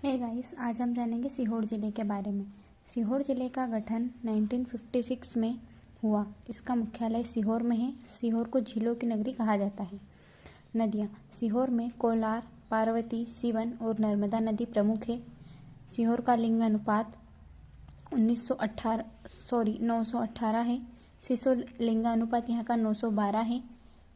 Hey guys, आज हम जानेंगे सीहोर ज़िले के बारे में। सीहोर ज़िले का गठन 1956 में हुआ। इसका मुख्यालय सीहोर में है। सीहोर को झीलों की नगरी कहा जाता है। नदियाँ सीहोर में कोलार, पार्वती, सीवन और नर्मदा नदी प्रमुख है। सीहोर का लिंग अनुपात 918 है। शिशु लिंग अनुपात यहाँ का 912 है।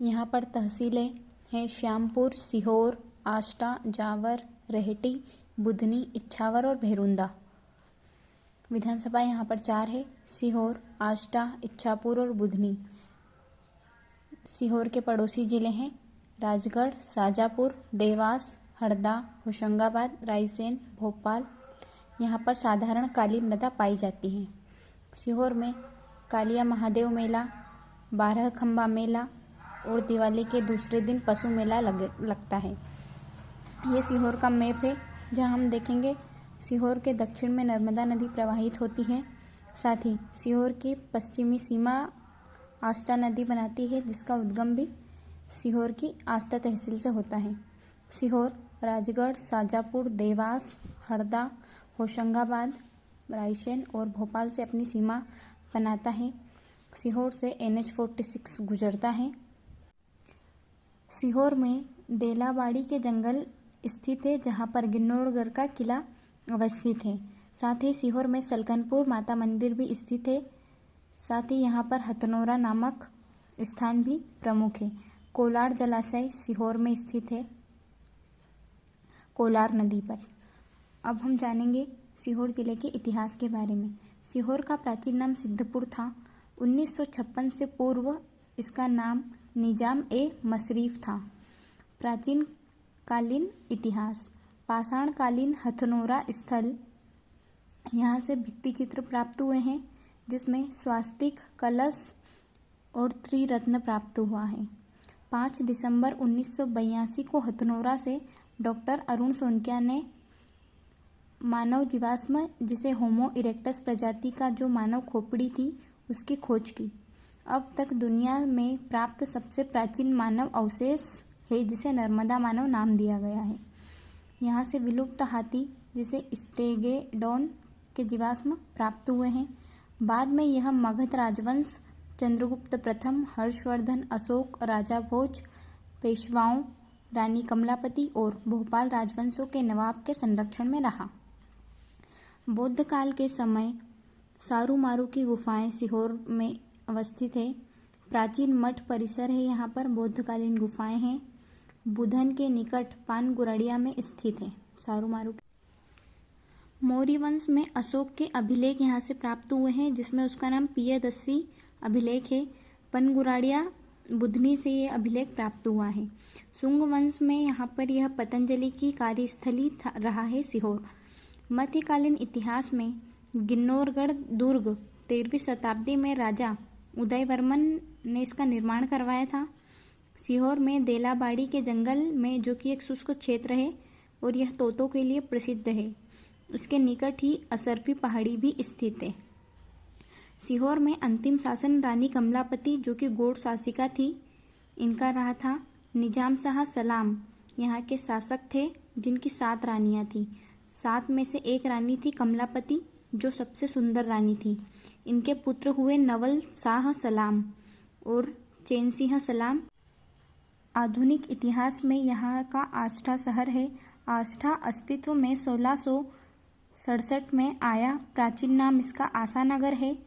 यहाँ पर तहसीलें हैं श्यामपुर, सीहोर, आष्टा, जावर, रेहटी, बुधनी, इच्छावर और भेरुंदा। विधानसभा यहाँ पर 4 है: सीहोर, आष्टा, इच्छापुर और बुधनी। सीहोर के पड़ोसी जिले हैं राजगढ़, शाजापुर, देवास, हरदा, होशंगाबाद, रायसेन, भोपाल। यहाँ पर साधारण काली मृदा पाई जाती है। सीहोर में कालिया महादेव मेला, 12 खंबा मेला और दिवाली के दूसरे दिन पशु मेला लगता है। ये सीहोर का मैप है, जहाँ हम देखेंगे सीहोर के दक्षिण में नर्मदा नदी प्रवाहित होती है। साथ ही सीहोर की पश्चिमी सीमा आष्टा नदी बनाती है, जिसका उद्गम भी सीहोर की आष्टा तहसील से होता है। सीहोर राजगढ़, शाजापुर, देवास, हरदा, होशंगाबाद, रायसेन और भोपाल से अपनी सीमा बनाता है। सीहोर से NH-46 गुजरता है। सीहोर में देलाबाड़ी के जंगल स्थित है, जहाँ पर गिन्नौरगढ़ का किला अवस्थित है। साथ ही सीहोर में सलकनपुर माता मंदिर भी स्थित है। साथ ही यहाँ पर हथनोरा नामक स्थान भी प्रमुख है। कोलार जलाशय सीहोर में स्थित है, कोलार नदी पर। अब हम जानेंगे सीहोर जिले के इतिहास के बारे में। सीहोर का प्राचीन नाम सिद्धपुर था। 1956 से पूर्व इसका नाम निजाम-ए-मशरीफ था। प्राचीन कालीन इतिहास: पाषाण कालीन हथनोरा स्थल, यहाँ से भित्ति चित्र प्राप्त हुए हैं, जिसमें स्वास्तिक, कलश और त्रिरत्न प्राप्त हुआ है। 5 दिसंबर 1982 को हथनोरा से डॉक्टर अरुण सोनकिया ने मानव जीवाश्म, जिसे होमो इरेक्टस प्रजाति का जो मानव खोपड़ी थी, उसकी खोज की। अब तक दुनिया में प्राप्त सबसे प्राचीन मानव अवशेष है, जिसे नर्मदा मानव नाम दिया गया है। यहाँ से विलुप्त हाथी, जिसे स्टेगोडॉन के जीवाश्म प्राप्त हुए हैं। बाद में यह मगध राजवंश, चंद्रगुप्त प्रथम, हर्षवर्धन, अशोक, राजा भोज, पेशवाओं, रानी कमलापति और भोपाल राजवंशों के नवाब के संरक्षण में रहा। बौद्ध काल के समय सारूमारू की गुफाएं सीहोर में अवस्थित है। प्राचीन मठ परिसर है, यहाँ पर बौद्धकालीन गुफाएं हैं। बुधन के निकट पानगुराड़िया में स्थित है सारूमारू। मौर्य वंश में अशोक के अभिलेख यहाँ से प्राप्त हुए हैं, जिसमें उसका नाम पियदस्सी अभिलेख है। पनगुराड़िया बुधनी से ये अभिलेख प्राप्त हुआ है। शुंग वंश में यहाँ पर यह पतंजलि की कार्यस्थली रहा है सीहोर। मध्यकालीन इतिहास में गिन्नौरगढ़ दुर्ग 13वीं शताब्दी में राजा उदयवर्मन ने इसका निर्माण करवाया था। सीहोर में देलाबाड़ी के जंगल में, जो कि एक शुष्क क्षेत्र है और यह तोतों के लिए प्रसिद्ध है, इसके निकट ही असरफी पहाड़ी भी स्थित है। सीहोर में अंतिम शासन रानी कमलापति, जो कि गौड़ शासिका थी, इनका रहा था। निजाम शाह सलाम यहाँ के शासक थे, जिनकी 7 रानियाँ थीं। 7 में से एक रानी थी कमलापति, जो सबसे सुंदर रानी थी। इनके पुत्र हुए नवल शाह सलाम और चैनसिंह सलाम। आधुनिक इतिहास में यहाँ का आष्टा शहर है। आष्टा अस्तित्व में 1667 में आया। प्राचीन नाम इसका आसानगर है।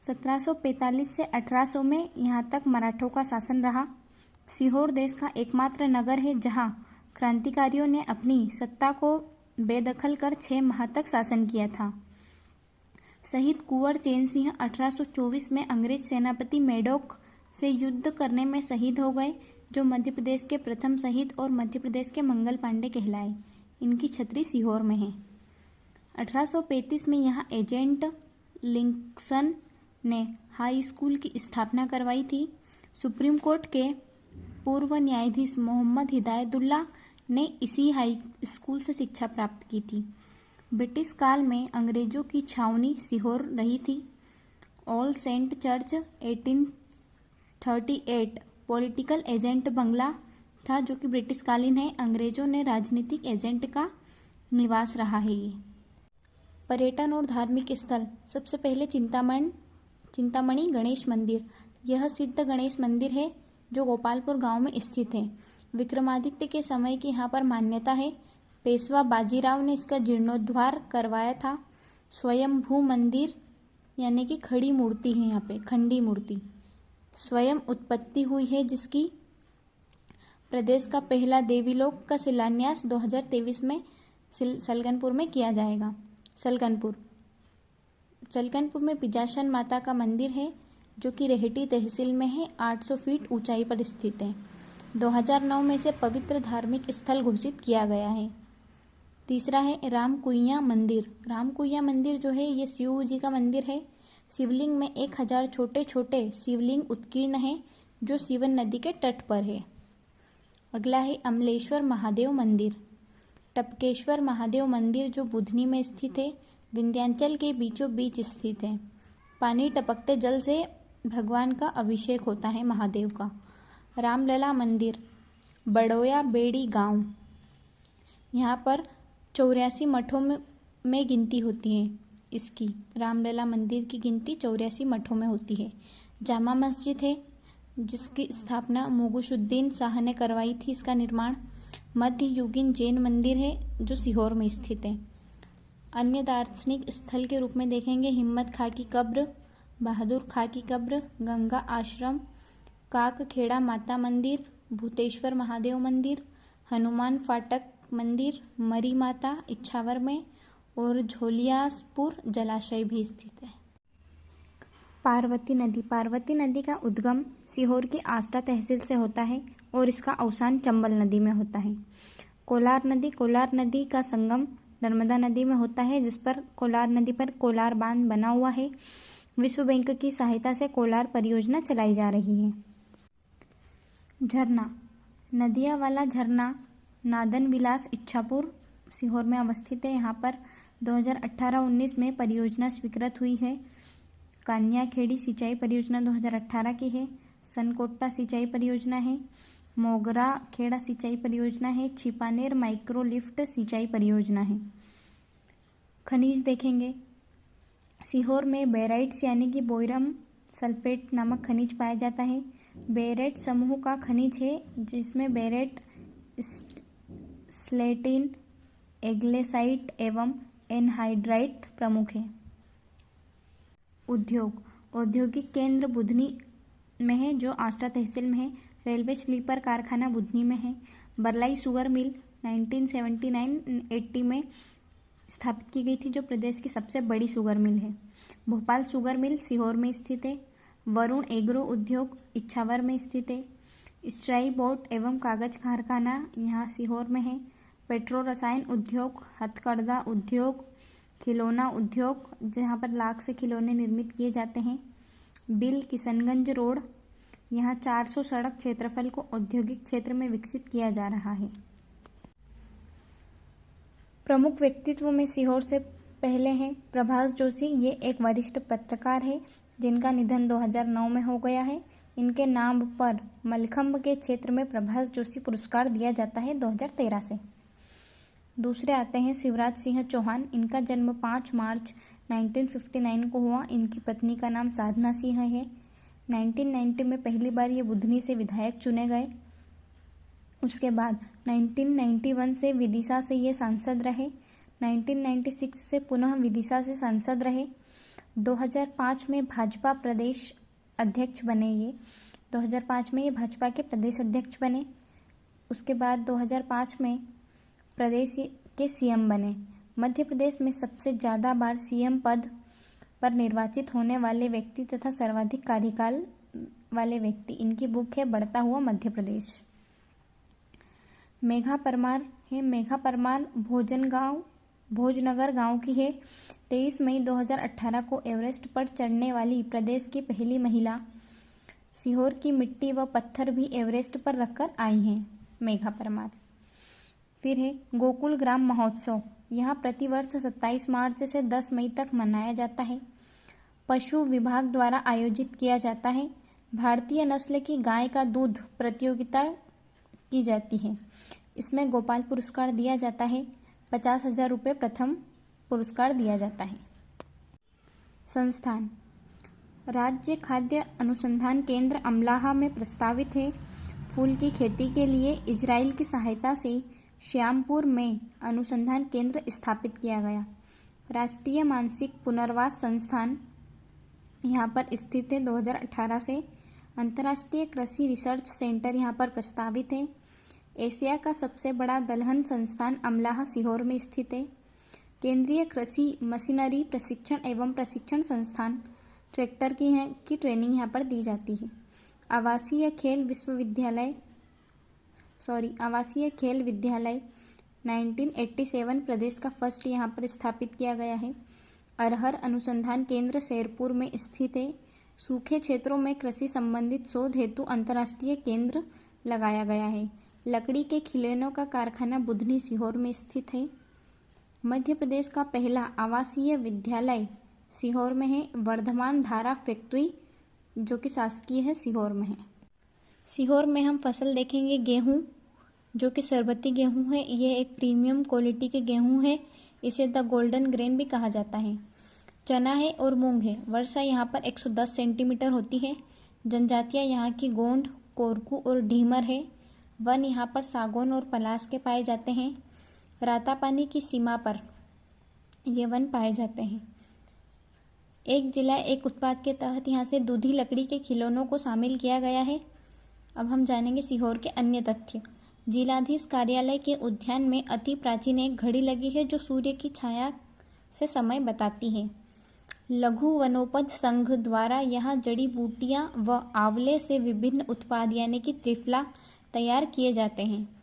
1745 से 1800 में यहाँ तक मराठों का शासन रहा। सीहोर देश का एकमात्र नगर है, जहाँ क्रांतिकारियों ने अपनी सत्ता को बेदखल कर 6 माह तक शासन किया था। शहीद कुंवर चैन सिंह 1824 में अंग्रेज सेनापति मेडोक से युद्ध करने में शहीद हो गए, जो मध्य प्रदेश के प्रथम शहीद और मध्य प्रदेश के मंगल पांडे कहलाए। इनकी छतरी सीहोर में है। 1835 में यहाँ एजेंट लिंकसन ने हाई स्कूल की स्थापना करवाई थी। सुप्रीम कोर्ट के पूर्व न्यायाधीश मोहम्मद हिदायतुल्लाह ने इसी हाई स्कूल से शिक्षा प्राप्त की थी। ब्रिटिश काल में अंग्रेजों की छावनी सीहोर रही थी। All saint church 1838 political agent बंगला था, जो कि ब्रिटिश कालीन है। अंग्रेजों ने राजनीतिक एजेंट का निवास रहा है ये। पर्यटन और धार्मिक स्थल, सबसे पहले चिंतामणि गणेश मंदिर। यह सिद्ध गणेश मंदिर है जो गोपालपुर गांव में स्थित है। विक्रमादित्य के समय की यहाँ पर मान्यता है। पेशवा बाजीराव ने इसका जीर्णोद्धार करवाया था। स्वयंभू मंदिर यानी कि खड़ी मूर्ति है, यहाँ पे खंडी मूर्ति स्वयं उत्पत्ति हुई है, जिसकी प्रदेश का पहला देवीलोक का शिलान्यास 2023 में सलकनपुर में किया जाएगा। सलकनपुर में पिजासन माता का मंदिर है जो कि रेहटी तहसील में है, 800 फीट ऊंचाई पर स्थित है। 2009 में इसे पवित्र धार्मिक स्थल घोषित किया गया है। तीसरा है रामकुइया मंदिर। रामकुइया मंदिर जो है ये शिव जी का मंदिर है। शिवलिंग में 1000 छोटे छोटे शिवलिंग उत्कीर्ण है जो सीवन नदी के तट पर है। अगला है अमलेश्वर महादेव मंदिर। टपकेश्वर महादेव मंदिर जो बुधनी में स्थित है, विंध्याचल के बीचों बीच स्थित है। पानी टपकते जल से भगवान का अभिषेक होता है महादेव का। रामलला मंदिर, बड़ोया बेड़ी गांव। यहाँ पर 84 मठों में गिनती होती है इसकी। रामलला मंदिर की गिनती 84 मठों में होती है। जामा मस्जिद है जिसकी स्थापना मुगुशुद्दीन शाह ने करवाई थी। इसका निर्माण मध्ययुगीन जैन मंदिर है जो सीहोर में स्थित है। अन्य दार्शनिक स्थल के रूप में देखेंगे हिम्मत खां की कब्र, बहादुर खां की कब्र, गंगा आश्रम, काकखेड़ा माता मंदिर, भूतेश्वर महादेव मंदिर, हनुमान फाटक मंदिर, मरी माता इच्छावर में और झोलियासपुर जलाशय भी स्थित है। पार्वती नदी। पार्वती नदी का उद्गम सीहोर की आष्टा तहसील से होता है और इसका अवसान चंबल नदी में होता है। कोलार नदी। कोलार नदी का संगम नर्मदा नदी में होता है, जिस पर कोलार नदी पर कोलार बांध बना हुआ है। विश्व बैंक की सहायता से कोलार परियोजना चलाई जा रही है। झरना। नदिया वाला झरना नादन विलास इच्छापुर सीहोर में अवस्थित है। यहाँ पर 2018-19 में परियोजना स्वीकृत हुई है। कान्याखेड़ी सिंचाई परियोजना 2018 की है। सनकोट्टा सिंचाई परियोजना है। मोगरा खेड़ा सिंचाई परियोजना है। छिपानेर माइक्रो लिफ्ट सिंचाई परियोजना है। खनिज देखेंगे। सीहोर में बेराइट्स यानी कि बोइरम सल्फेट नामक खनिज पाया जाता है। बेरेट समूह का खनिज है जिसमें बेरेट, स्लेटिन, एग्लेसाइट एवं एनहाइड्राइट प्रमुख है। उद्योग। औद्योगिक केंद्र बुधनी में है जो आष्टा तहसील में है। रेलवे स्लीपर कारखाना बुधनी में है। बरलाई शुगर मिल 1979-80 में स्थापित की गई थी जो प्रदेश की सबसे बड़ी शुगर मिल है। भोपाल शुगर मिल सीहोर में स्थित है। वरुण एग्रो उद्योग इच्छावर में स्थित है। स्ट्राई बोर्ड एवं कागज कारखाना यहाँ सीहोर में है। पेट्रो रसायन उद्योग, हथकरघा उद्योग, खिलौना उद्योग जहाँ पर लाख से खिलौने निर्मित किए जाते हैं। बिल किशनगंज रोड, यहाँ 400 सड़क क्षेत्रफल को औद्योगिक क्षेत्र में विकसित किया जा रहा है। प्रमुख व्यक्तित्व में सीहोर से पहले हैं प्रभास जोशी। ये एक वरिष्ठ पत्रकार है जिनका निधन 2009 में हो गया है। इनके नाम पर मलखंब के क्षेत्र में प्रभास जोशी पुरस्कार दिया जाता है 2013 से। दूसरे आते हैं शिवराज सिंह चौहान। इनका जन्म 5 मार्च 1959 को हुआ। इनकी पत्नी का नाम साधना सिंह है। 1990 में पहली बार ये बुधनी से विधायक चुने गए। उसके बाद 1991 से विदिशा से ये सांसद रहे। 1996 से पुनः विदिशा से सांसद रहे। 2005 में भाजपा प्रदेश अध्यक्ष बने ये। 2005 में ये भाजपा के प्रदेश अध्यक्ष बने। उसके बाद 2005 में प्रदेश के सीएम बने। मध्य प्रदेश में सबसे ज़्यादा बार सीएम पद पर निर्वाचित होने वाले व्यक्ति तथा सर्वाधिक कार्यकाल वाले व्यक्ति। इनकी बुक है बढ़ता हुआ मध्य प्रदेश। मेघा परमार है। मेघा परमार भोजनगर गांव की है। 23 मई 2018 को एवरेस्ट पर चढ़ने वाली प्रदेश की पहली महिला। सीहोर की मिट्टी व पत्थर भी एवरेस्ट पर रखकर आई हैं मेघा परमार। फिर है गोकुल ग्राम महोत्सव। यहाँ प्रतिवर्ष 27 मार्च से 10 मई तक मनाया जाता है। पशु विभाग द्वारा आयोजित किया जाता है। भारतीय नस्ल की गाय का दूध प्रतियोगिता की जाती है। इसमें गोपाल पुरस्कार दिया जाता है। 50,000 रुपये प्रथम पुरस्कार दिया जाता है। संस्थान राज्य खाद्य अनुसंधान केंद्र अमलाहा में प्रस्तावित है। फूल की खेती के लिए इजराइल की सहायता से श्यामपुर में अनुसंधान केंद्र स्थापित किया गया। राष्ट्रीय मानसिक पुनर्वास संस्थान यहाँ पर स्थित है 2018 से। अंतर्राष्ट्रीय कृषि रिसर्च सेंटर यहाँ पर प्रस्तावित है। एशिया का सबसे बड़ा दलहन संस्थान अमलाहा सीहोर में स्थित है। केंद्रीय कृषि मशीनरी प्रशिक्षण एवं प्रशिक्षण संस्थान ट्रैक्टर की ट्रेनिंग यहाँ पर दी जाती है। आवासीय खेल विद्यालय 1987 प्रदेश का फर्स्ट यहाँ पर स्थापित किया गया है। अरहर अनुसंधान केंद्र शेरपुर में स्थित है। सूखे क्षेत्रों में कृषि संबंधित शोध हेतु अंतर्राष्ट्रीय केंद्र लगाया गया है। लकड़ी के खिलौनों का कारखाना बुधनी सीहोर में स्थित है। मध्य प्रदेश का पहला आवासीय विद्यालय सीहोर में है। वर्धमान धारा फैक्ट्री जो कि शासकीय है सीहोर में है। सीहोर में हम फसल देखेंगे गेहूँ, जो कि सरबती गेहूँ है। ये एक प्रीमियम क्वालिटी के गेहूँ है। इसे द गोल्डन ग्रेन भी कहा जाता है। चना है और मूंग है। वर्षा यहाँ पर 110 सेंटीमीटर होती है। जनजातियाँ यहाँ की गोंड, कोरकू और ढीमर है। वन यहाँ पर सागौन और पलास के पाए जाते हैं। रातापानी की सीमा पर ये वन पाए जाते हैं। एक जिला एक उत्पाद के तहत यहाँ से दूधी लकड़ी के खिलौनों को शामिल किया गया है। अब हम जानेंगे सीहोर के अन्य तथ्य। जिलाधीश कार्यालय के उद्यान में अति प्राचीन एक घड़ी लगी है जो सूर्य की छाया से समय बताती है। लघु वनोपज संघ द्वारा यहाँ जड़ी बूटियाँ व आंवले से विभिन्न उत्पाद यानी कि त्रिफला तैयार किए जाते हैं।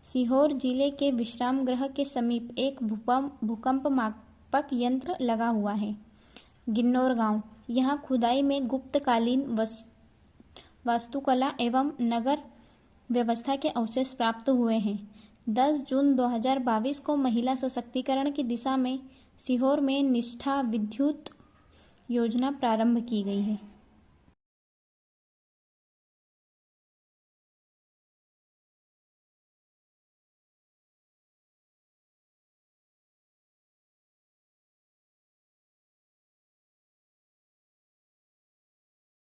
सीहोर जिले के विश्राम गृह के समीप एक भूकंप मापक यंत्र लगा हुआ है। गिन्नौर गांव, यहाँ खुदाई में गुप्तकालीन वास्तुकला एवं नगर व्यवस्था के अवशेष प्राप्त हुए हैं। 10 जून 2022 को महिला सशक्तिकरण की दिशा में सीहोर में निष्ठा विद्युत योजना प्रारंभ की गई है।